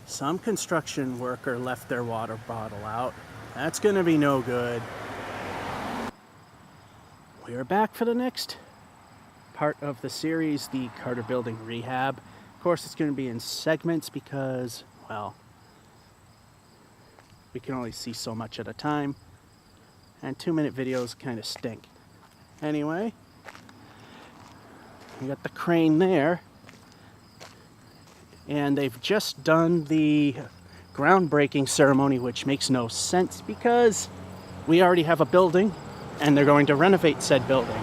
Some construction worker left their water bottle out. That's gonna be no good. We are back for the next part of the series, the Carter Building Rehab. Of course, it's gonna be in segments because, well, we can only see so much at a time, and 2-minute videos kind of stink. Anyway, we got the crane there, and they've just done the groundbreaking ceremony, which makes no sense because we already have a building and they're going to renovate said building.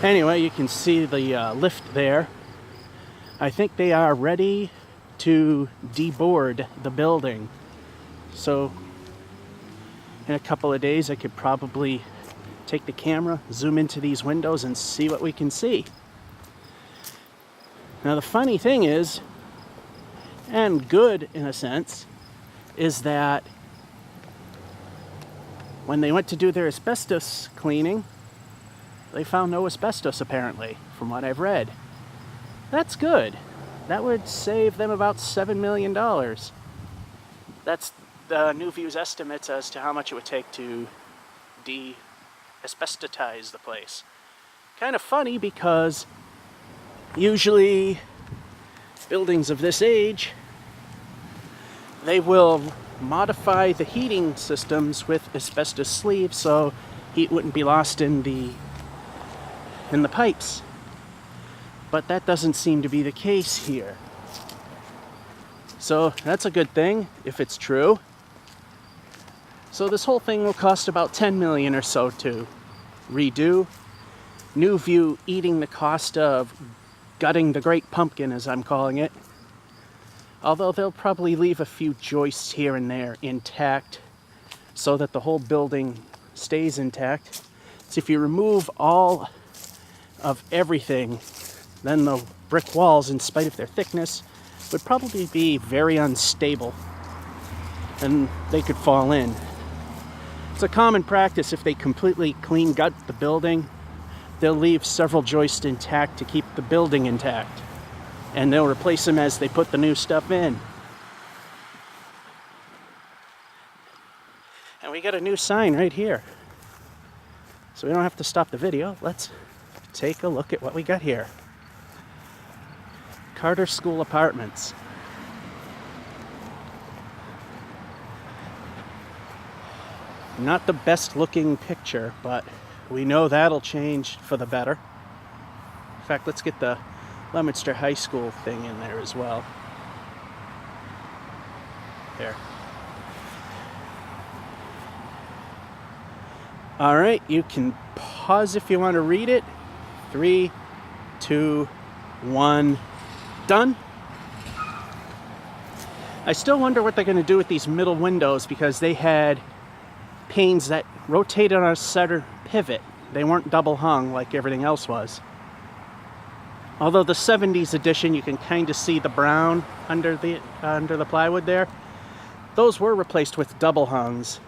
Anyway, you can see the lift there. I think they are ready to deboard the building. So in a couple of days I could probably take the camera, zoom into these windows and see what we can see. Now the funny thing is, and good in a sense, is that when they went to do their asbestos cleaning, they found no asbestos apparently, from what I've read. That's good. That would save them about $7 million. That's the New View's estimates as to how much it would take to de-asbestotize the place. Kind of funny because usually buildings of this age, they will modify the heating systems with asbestos sleeves so heat wouldn't be lost in the pipes. But that doesn't seem to be the case here. So that's a good thing if it's true. So this whole thing will cost about $10 million or so to redo. New View eating the cost of gutting the great pumpkin, as I'm calling it. Although they'll probably leave a few joists here and there intact so that the whole building stays intact. So if you remove all of everything, then the brick walls, in spite of their thickness, would probably be very unstable and they could fall in. It's a common practice if they completely clean gut the building, they'll leave several joists intact to keep the building intact. And they'll replace them as they put the new stuff in. And we got a new sign right here. So we don't have to stop the video. Let's take a look at what we got here. Carter School Apartments. Not the best looking picture, but we know that'll change for the better. In fact, let's get the Leominster High School thing in there as well. There. All right, you can pause if you want to read it. 3, 2, 1, done. I still wonder what they're going to do with these middle windows because they had panes that rotated on a center pivot. They weren't double hung like everything else was. Although the 70s edition, you can kind of see the brown under the plywood there. Those were replaced with double hungs,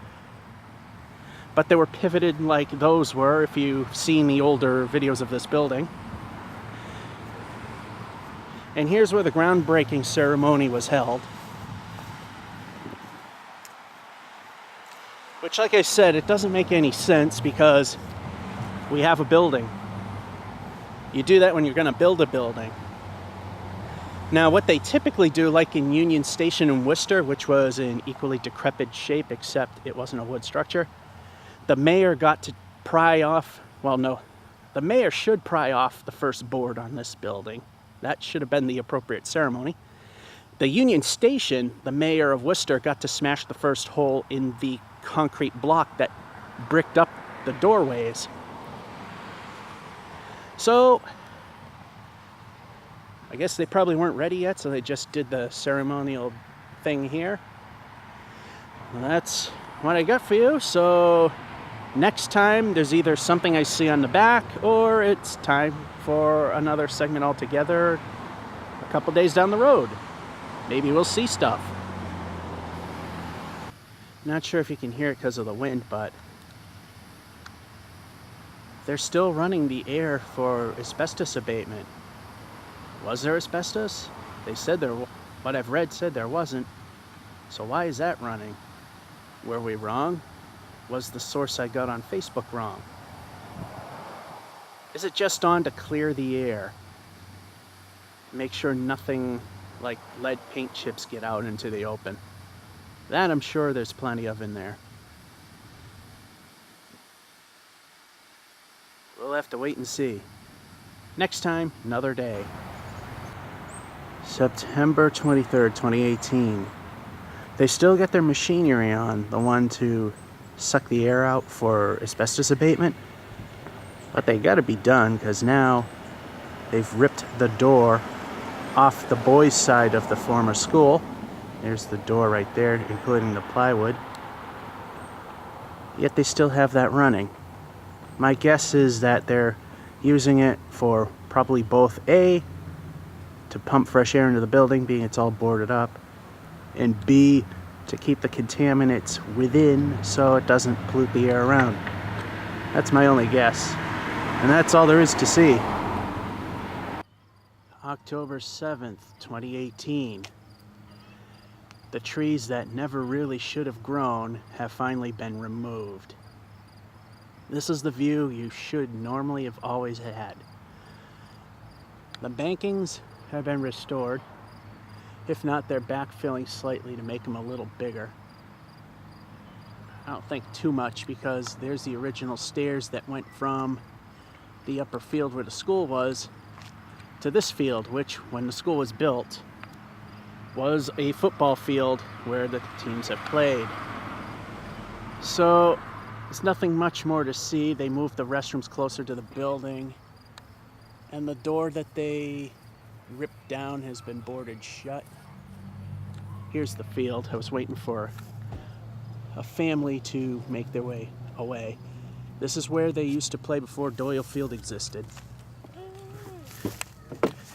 but they were pivoted like those were if you've seen the older videos of this building. And here's where the groundbreaking ceremony was held. Which, like I said, it doesn't make any sense because we have a building. You do that when you're going to build a building. Now, what they typically do, like in Union Station in Worcester, which was in equally decrepit shape, except it wasn't a wood structure, the mayor got to pry off, well, no, the mayor should pry off the first board on this building. That should have been the appropriate ceremony. The Union Station, the mayor of Worcester got to smash the first hole in the concrete block that bricked up the doorways. So, I guess they probably weren't ready yet, so they just did the ceremonial thing here. Well, that's what I got for you. So, next time there's either something I see on the back, or it's time for another segment altogether a couple days down the road. Maybe we'll see stuff. Not sure if you can hear it because of the wind, but they're still running the air for asbestos abatement. Was there asbestos? They said there, what I've read said there wasn't. So why is that running? Were we wrong? Was the source I got on Facebook wrong? Is it just on to clear the air? Make sure nothing like lead paint chips get out into the open. That I'm sure there's plenty of in there. We'll have to wait and see. Next time, another day. September 23rd, 2018. They still got their machinery on, the one to suck the air out for asbestos abatement. But they gotta be done, because now they've ripped the door off the boys' side of the former school. There's the door right there, including the plywood. Yet they still have that running. My guess is that they're using it for probably both A, to pump fresh air into the building, being it's all boarded up, and B, to keep the contaminants within so it doesn't pollute the air around. That's my only guess. And that's all there is to see. October 7th, 2018. The trees that never really should have grown have finally been removed. This is the view you should normally have always had. The bankings have been restored. If not, they're backfilling slightly to make them a little bigger. I don't think too much, because there's the original stairs that went from the upper field where the school was to this field, which, when the school was built, was a football field where the teams have played. So there's nothing much more to see. They moved the restrooms closer to the building, and the door that they ripped down has been boarded shut. Here's the field. I was waiting for a family to make their way away. This is where they used to play before Doyle Field existed.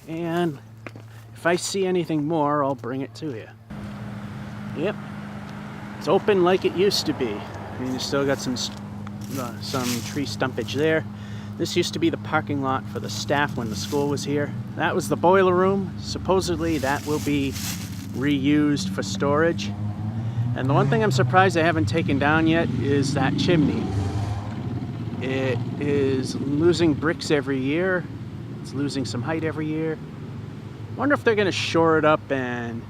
And if I see anything more, I'll bring it to you. Yep, it's open like it used to be. I mean, you still got some tree stumpage there. This used to be the parking lot for the staff when the school was here. That was the boiler room. Supposedly that will be reused for storage. And the one thing I'm surprised they haven't taken down yet is that chimney. It is losing bricks every year. It's losing some height every year. Wonder if they're going to shore it up and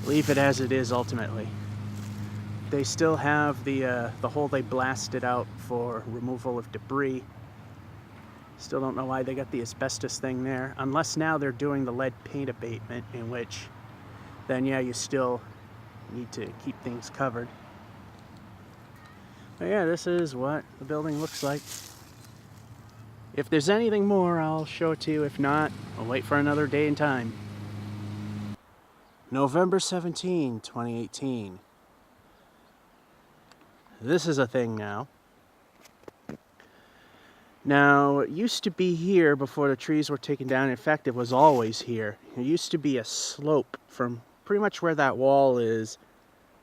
leave it as it is ultimately. They still have the hole they blasted out for removal of debris. Still don't know why they got the asbestos thing there, unless now they're doing the lead paint abatement, in which then yeah, you still need to keep things covered. But yeah, this is what the building looks like. If there's anything more, I'll show it to you. If not, I'll wait for another day and time. November 17, 2018. This is a thing now. Now, it used to be here before the trees were taken down. In fact, it was always here. It used to be a slope from pretty much where that wall is,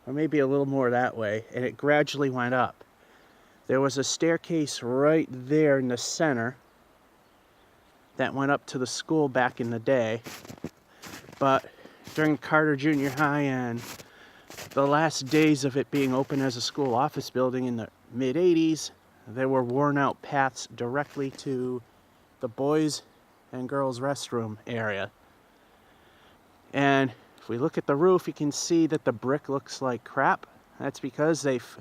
or maybe a little more that way, and it gradually went up. There was a staircase right there in the center that went up to the school back in the day. But during Carter Junior High and the last days of it being open as a school office building in the mid-'80s, there were worn out paths directly to the boys and girls restroom area. And if we look at the roof, you can see that the brick looks like crap. That's because they've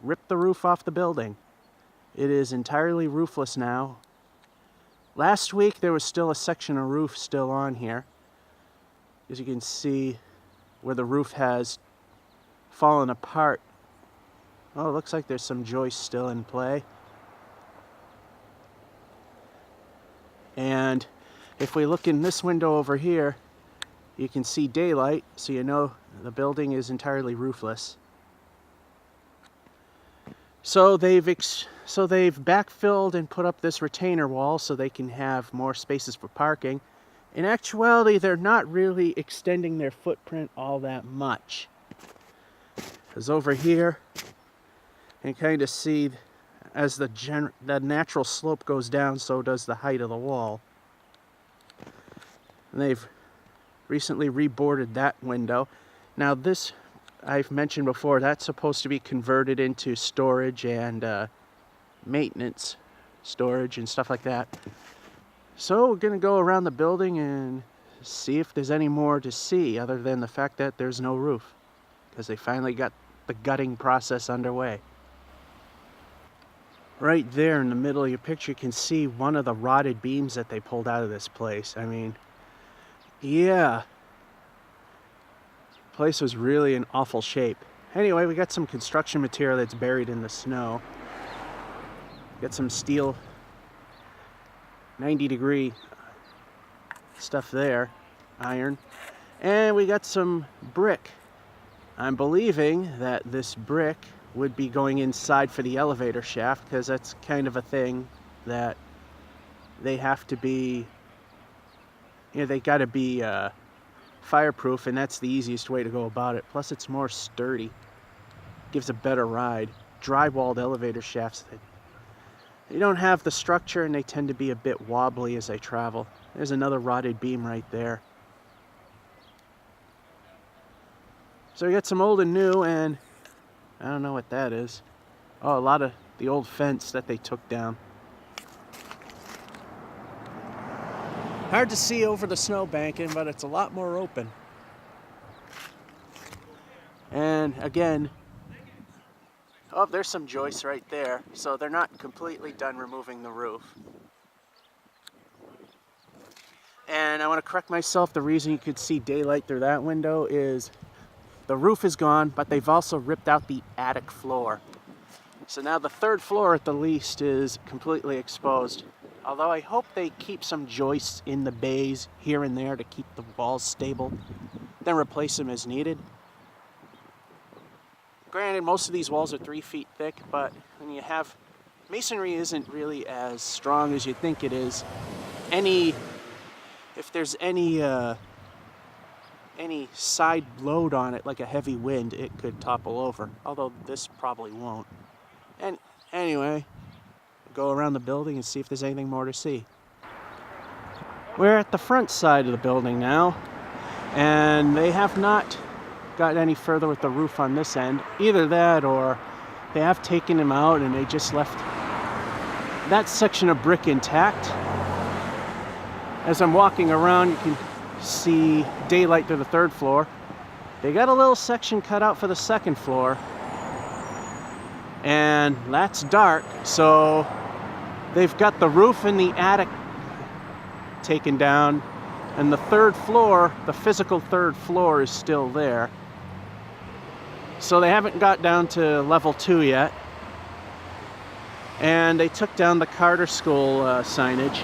ripped the roof off the building. It is entirely roofless now. Last week there was still a section of roof still on here. As you can see where the roof has fallen apart. Oh, it looks like there's some joists still in play. And if we look in this window over here, you can see daylight, so you know the building is entirely roofless. So they've backfilled and put up this retainer wall so they can have more spaces for parking. In actuality, they're not really extending their footprint all that much. Because over here, you can kind of see as the natural slope goes down, so does the height of the wall. And they've recently reboarded that window. Now this, I've mentioned before, that's supposed to be converted into storage and maintenance storage and stuff like that. So we're gonna go around the building and see if there's any more to see other than the fact that there's no roof, because they finally got the gutting process underway. Right there in the middle of your picture, you can see one of the rotted beams that they pulled out of this place. I mean, yeah, the place was really in awful shape. Anyway, we got some construction material that's buried in the snow. Got some steel 90-degree stuff there, iron, and we got some brick. I'm believing that this brick would be going inside for the elevator shaft, because that's kind of a thing that they have to be, you know, they got to be fireproof, and that's the easiest way to go about it. Plus it's more sturdy, gives a better ride. Drywalled elevator shafts, they don't have the structure, and they tend to be a bit wobbly as they travel. There's another rotted beam right there. So we got some old and new, and I don't know what that is. Oh, a lot of the old fence that they took down. Hard to see over the snow banking, but it's a lot more open. And again, oh, there's some joists right there. So they're not completely done removing the roof. And I want to correct myself, the reason you could see daylight through that window is the roof is gone, but they've also ripped out the attic floor. So now the third floor at the least is completely exposed. Although I hope they keep some joists in the bays here and there to keep the walls stable, then replace them as needed. Granted, most of these walls are 3 feet thick, but when you have, masonry isn't really as strong as you think it is. If there's any side load on it, like a heavy wind, it could topple over. Although this probably won't. And anyway, go around the building and see if there's anything more to see. We're at the front side of the building now, and they have not got any further with the roof on this end. Either that, or they have taken him out and they just left that section of brick intact. As I'm walking around, you can see daylight through the third floor. They got a little section cut out for the second floor, and that's dark, so they've got the roof in the attic taken down, and the third floor, the physical third floor, is still there. So they haven't got down to level 2 yet. And they took down the Carter School signage.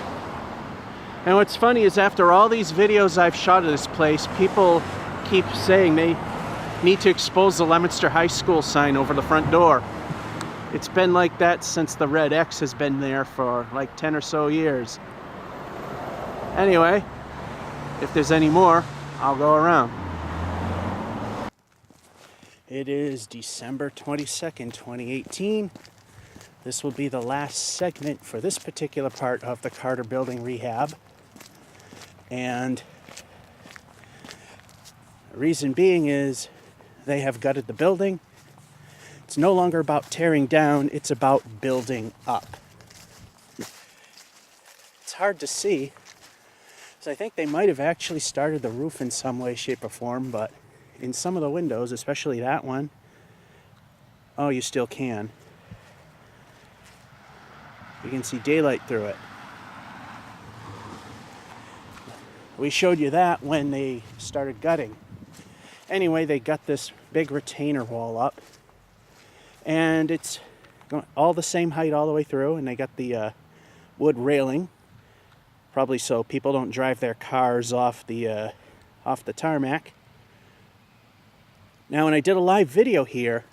And what's funny is, after all these videos I've shot of this place, people keep saying they need to expose the Leominster High School sign over the front door. It's been like that since the red X has been there for like 10 or so years. Anyway, if there's any more, I'll go around. It is December 22nd, 2018. This will be the last segment for this particular part of the Carter Building rehab. And the reason being is they have gutted the building. It's no longer about tearing down, it's about building up. It's hard to see, so I think they might have actually started the roof in some way, shape, or form, but in some of the windows, especially that one, oh, you still can. You can see daylight through it. We showed you that when they started gutting. Anyway, they got this big retainer wall up, and it's all the same height all the way through, and they got the wood railing, probably so people don't drive their cars off the tarmac. Now, when I did a live video here,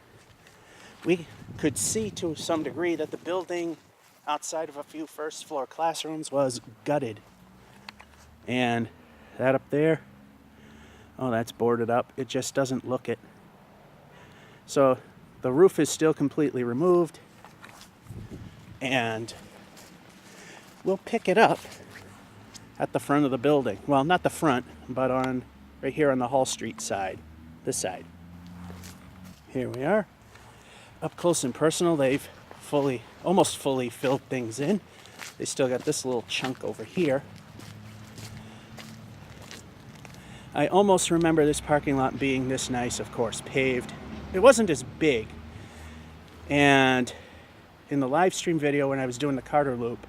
we could see to some degree that the building, outside of a few first floor classrooms, was gutted. And that up there, oh, that's boarded up. It just doesn't look it. So the roof is still completely removed, and we'll pick it up at the front of the building. Well, not the front, but on right here on the Hall Street side. this side. Here we are, up close and personal. They've almost fully filled things in. They still got this little chunk over here. I almost remember this parking lot being this nice, of course, paved. It wasn't as big. And in the live stream video when I was doing the Carter Loop,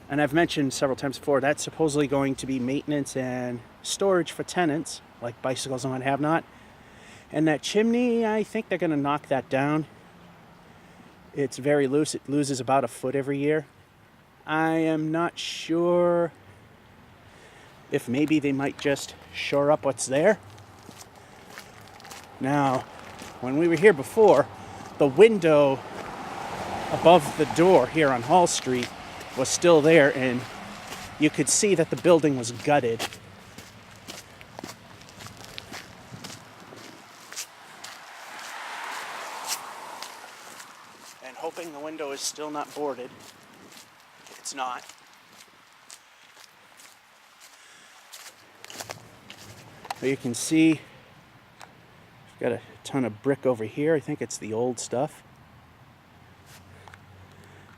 and I've mentioned several times before, that's supposedly going to be maintenance and storage for tenants, like bicycles and what have not. And that chimney, I think they're going to knock that down. It's very loose. It loses about a foot every year. I am not sure if maybe they might just shore up what's there. Now, when we were here before, the window above the door here on Hall Street was still there, and you could see that the building was gutted. And hoping the window is still not boarded. It's not. But you can see, got a ton of brick over here. I think it's the old stuff.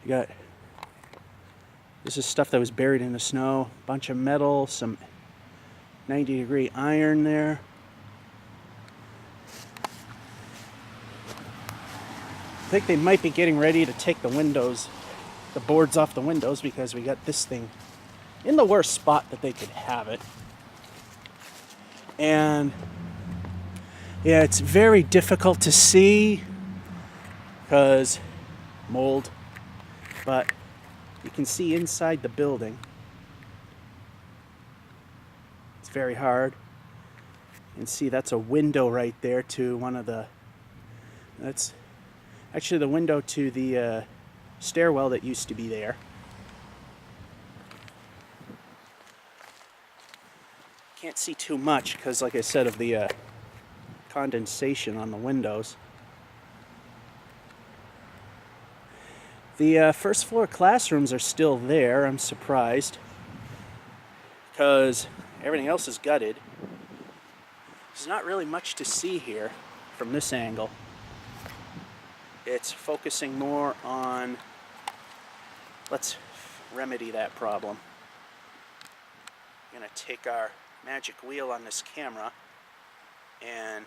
You got, this is stuff that was buried in the snow. Bunch of metal, some 90-degree iron there. I think they might be getting ready to take the windows, the boards off the windows, because we got this thing in the worst spot that they could have it. And yeah, it's very difficult to see because mold, but you can see inside the building. It's very hard. You can see that's a window right there to one of the, that's actually the window to the stairwell that used to be there. Can't see too much because, like I said, of the condensation on the windows. The first floor classrooms are still there. I'm surprised because everything else is gutted. There's not really much to see here from this angle. It's focusing more on, let's remedy that problem. I'm going to take our magic wheel on this camera and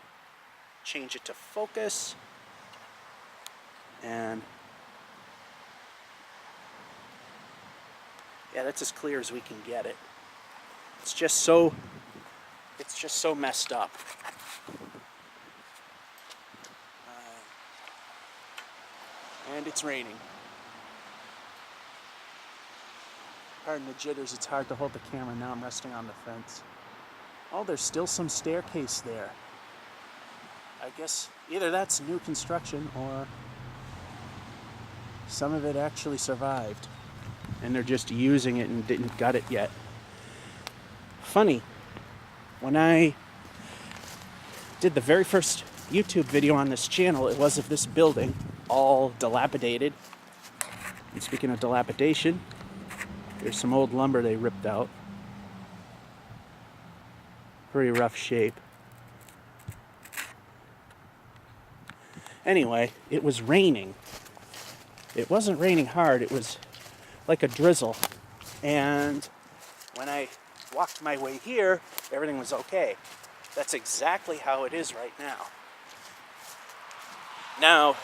change it to focus, and yeah, that's as clear as we can get it. It's just so messed up. And it's raining. Pardon the jitters, it's hard to hold the camera now. I'm resting on the fence. Oh, there's still some staircase there. I guess either that's new construction or some of it actually survived and they're just using it and didn't gut it yet. Funny, when I did the very first YouTube video on this channel, it was of this building, all dilapidated. And speaking of dilapidation, there's some old lumber they ripped out. Pretty rough shape. Anyway, it was raining. It wasn't raining hard, it was like a drizzle. And when I walked my way here, everything was okay. That's exactly how it is right now. Now,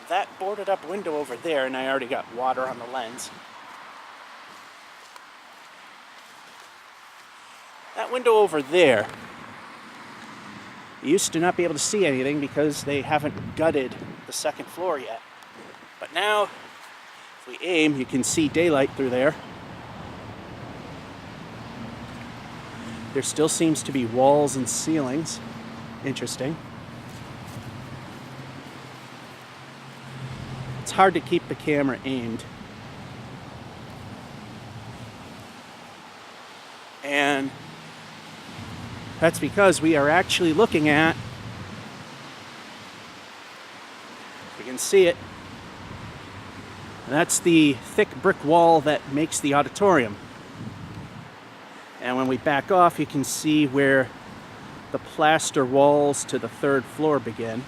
that boarded up window over there, and I already got water on the lens. That window over there, you used to not be able to see anything because they haven't gutted the second floor yet. But now, if we aim, you can see daylight through there. There still seems to be walls and ceilings. Interesting. It's hard to keep the camera aimed. And that's because we are actually looking at, you can see it, that's the thick brick wall that makes the auditorium. And when we back off, you can see where the plaster walls to the 3rd floor began.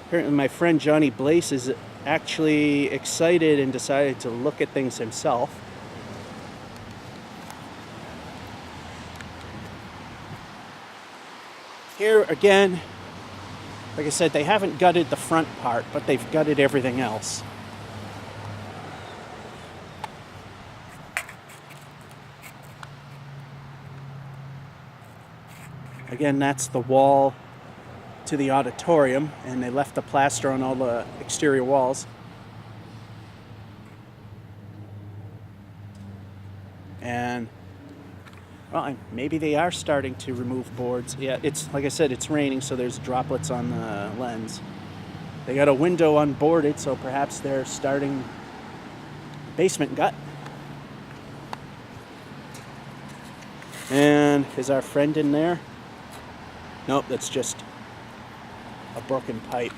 Apparently my friend Johnny Blaze is actually excited and decided to look at things himself. Here again, like I said, they haven't gutted the front part, but they've gutted everything else. Again, that's the wall to the auditorium, and they left the plaster on all the exterior walls. And well, maybe they are starting to remove boards. Yeah, it's like I said, it's raining, so there's droplets on the lens. They got a window unboarded, so perhaps they're starting basement gut. And is our friend in there? Nope, that's just a broken pipe.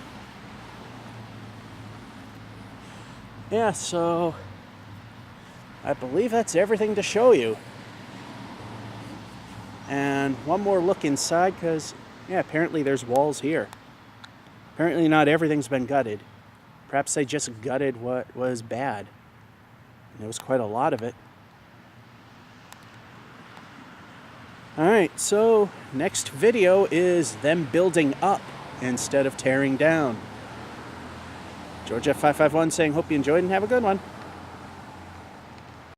Yeah, so I believe that's everything to show you. And one more look inside, because yeah, apparently there's walls here. Apparently not everything's been gutted. Perhaps they just gutted what was bad. And there was quite a lot of it. Alright, so next video is them building up instead of tearing down. George F551 saying, hope you enjoyed and have a good one.